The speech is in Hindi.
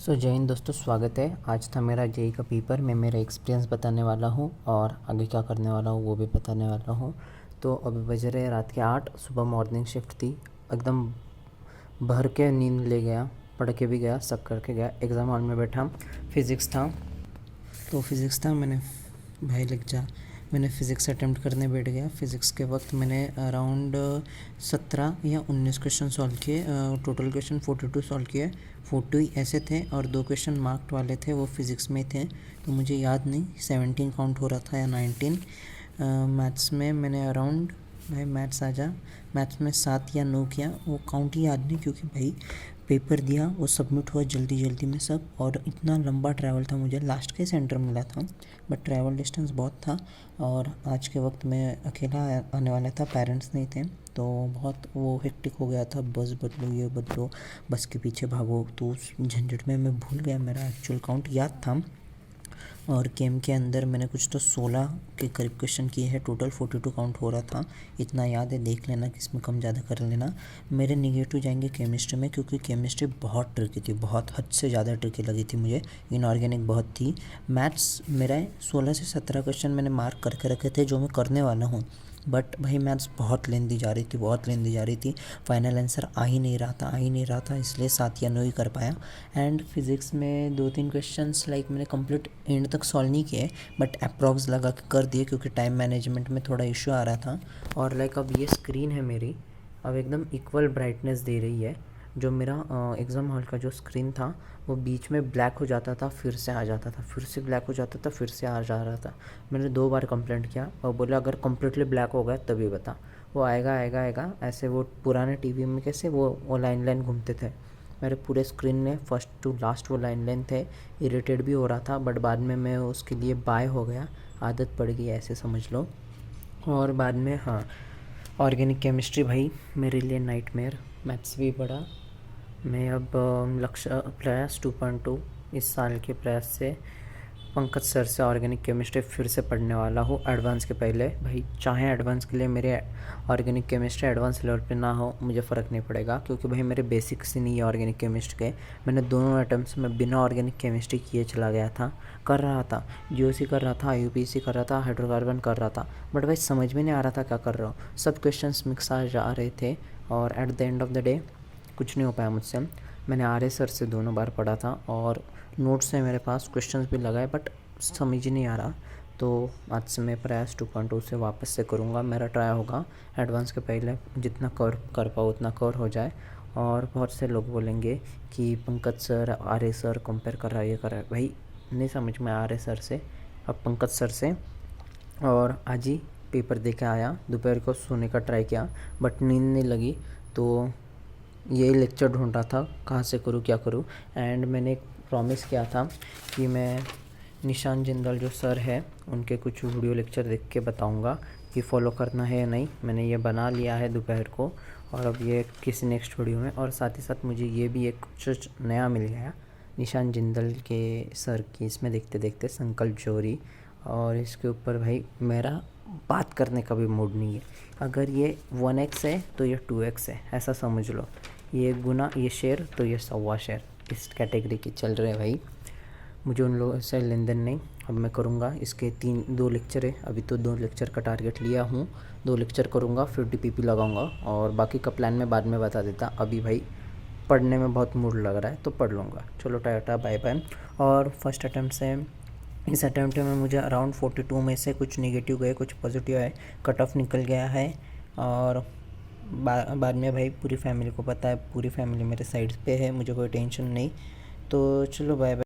जय हिंद दोस्तों, स्वागत है। आज था मेरा जेई का पेपर। मैं मेरा एक्सपीरियंस बताने वाला हूँ और आगे क्या करने वाला हूँ वो भी बताने वाला हूँ। तो अभी बज रहे रात के 8। सुबह मॉर्निंग शिफ्ट थी। एकदम भर के नींद ले गया, पढ़ के भी गया, सब करके गया। एग्ज़ाम हॉल में बैठा, फिज़िक्स था। मैंने फ़िज़िक्स अटैम्प्ट करने बैठ गया। फ़िज़िक्स के वक्त मैंने अराउंड 17 या 19 क्वेश्चन सॉल्व किए। टोटल क्वेश्चन 42 सॉल्व किए। 40 ऐसे थे और 2 क्वेश्चन मार्क्ड वाले थे, वो फिज़िक्स में थे, तो मुझे याद नहीं 17 काउंट हो रहा था या 19। मैथ्स में मैंने अराउंड मैथ्स में 7 या 9 किया, वो काउंट ही याद नहीं, क्योंकि भाई पेपर दिया, वो सबमिट हुआ जल्दी जल्दी में सब, और इतना लंबा ट्रैवल था, मुझे लास्ट के सेंटर मिला था, बट ट्रैवल डिस्टेंस बहुत था। और आज के वक्त मैं अकेला आने वाला था, पेरेंट्स नहीं थे, तो बहुत वो हेक्टिक हो गया था। बस बदलो, ये बदलो, बस के पीछे भागो, तो उस झंझट में मैं भूल गया। मेरा एक्चुअल काउंट याद था। और केम के अंदर मैंने कुछ तो 16 के करीब क्वेश्चन किए हैं। टोटल 42 काउंट हो रहा था, इतना याद है, देख लेना किसमें कम ज़्यादा कर लेना। मेरे निगेटिव जाएंगे केमिस्ट्री में, क्योंकि केमिस्ट्री बहुत ट्रिकी थी, बहुत हद से ज़्यादा ट्रिकी लगी थी मुझे। इनऑर्गेनिक बहुत थी। मैथ्स मेरा 16 से 17 क्वेश्चन मैंने मार्क करके रखे थे, जो मैं करने वाला हूँ, बट भाई मैथ्स बहुत लेंदी जा रही थी। फाइनल आंसर आ ही नहीं रहा था, इसलिए 7 या 9 ही कर पाया। एंड फिज़िक्स में 2-3 क्वेश्चंस लाइक मैंने कंप्लीट एंड तक सॉल्व नहीं किए, बट अप्रॉक्स लगा के कर दिए, क्योंकि टाइम मैनेजमेंट में थोड़ा इशू आ रहा था। और लाइक अब ये स्क्रीन है मेरी, अब एकदम इक्वल ब्राइटनेस दे रही है। जो मेरा एग्ज़ाम हॉल का जो स्क्रीन था, वो बीच में ब्लैक हो जाता था, फिर से आ जाता था, फिर से ब्लैक हो जाता था, फिर से आ जा रहा था। मैंने 2 बार कंप्लेंट किया और बोला अगर कम्प्लीटली ब्लैक हो गया तभी बता। वो आएगा ऐसे। वो पुराने टीवी में कैसे वो लाइन घूमते थे, मेरे पूरे स्क्रीन में फर्स्ट टू लास्ट वो लाइन थे। इरिटेट भी हो रहा था, बट बाद में मैं उसके लिए बाय हो गया, आदत पड़ गई ऐसे समझ लो। और बाद में हाँ, ऑर्गेनिक केमिस्ट्री भाई मेरे लिए नाइटमेयर। मैथ्स भी पढ़ा। मैं अब लक्ष्य प्रयास 2.2 इस साल के प्रयास से पंकज सर से ऑर्गेनिक केमिस्ट्री फिर से पढ़ने वाला हूँ एडवांस के पहले। भाई चाहे एडवांस के लिए मेरे ऑर्गेनिक केमिस्ट्री एडवांस लेवल पे ना हो, मुझे फ़र्क नहीं पड़ेगा, क्योंकि भाई मेरे बेसिक्स ही नहीं है ऑर्गेनिक केमिस्ट्री के। मैंने दोनों अटैम्प्ट्स में बिना ऑर्गेनिक केमिस्ट्री किए चला गया था, कर रहा था, जीओसी कर रहा था, यूपीसी कर रहा था, हाइड्रोकार्बन कर रहा था, बट भाई समझ में नहीं आ रहा था क्या कर रहा हूँ। सब क्वेश्चंस मिक्स आ जा रहे थे, और at the end of the day कुछ नहीं हो पाया मुझसे। मैंने आर्य सर से दोनों बार पढ़ा था, और नोट्स है मेरे पास, क्वेश्चंस भी लगाए, बट समझ ही नहीं आ रहा। तो आज से मैं प्रयास 2.2 से वापस से करूँगा। मेरा ट्राई होगा एडवांस के पहले जितना कर पाऊँ उतना कवर हो जाए। और बहुत से लोग बोलेंगे कि पंकज सर आर्य सर कंपेयर कर रहा है, ये कर रहा है। भाई नहीं समझ में आर्य सर से, अब पंकज सर से। और आज ही पेपर दे के आया, दोपहर को सोने का ट्राई किया, बट नींद नहीं लगी, तो यही लेक्चर ढूंढ रहा था कहाँ से करूँ, क्या करूँ। एंड मैंने एक प्रॉमिस किया था कि मैं निशान जिंदल जो सर है उनके कुछ वीडियो लेक्चर देख के बताऊंगा कि फॉलो करना है या नहीं। मैंने ये बना लिया है दोपहर को, और अब ये किसी नेक्स्ट वीडियो में। और साथ ही साथ मुझे ये भी एक कुछ नया मिल गया निशान जिंदल के सर की, इसमें देखते देखते संकल्प जोरी। और इसके ऊपर भाई मेरा बात करने का भी मूड नहीं है। अगर ये 1x है तो ये 2x है, ऐसा समझ लो। ये गुना, ये शेर तो ये 1.25 शेर, इस कैटेगरी के चल रहे हैं भाई। मुझे उन लोगों से लेन देन नहीं। अब मैं करूँगा इसके 2 लेक्चर है, अभी तो 2 लेक्चर का टारगेट लिया हूँ। 2 लेक्चर करूँगा, फिर डीपीपी लगाऊँगा, और बाकी का प्लान मैं बाद में बता देता। अभी भाई पढ़ने में बहुत मूड लग रहा है तो पढ़ लूँगा। चलो टाटा बाय बाय। और फर्स्ट अटैम्प्ट से इस अटैम्प्ट में मुझे अराउंड 42 में से कुछ नेगेटिव गए, कुछ पॉजिटिव आए, कट ऑफ निकल गया है। और बाद में भाई पूरी फैमिली को पता है, पूरी फैमिली मेरे साइड पे है, मुझे कोई टेंशन नहीं। तो चलो बाय बाय।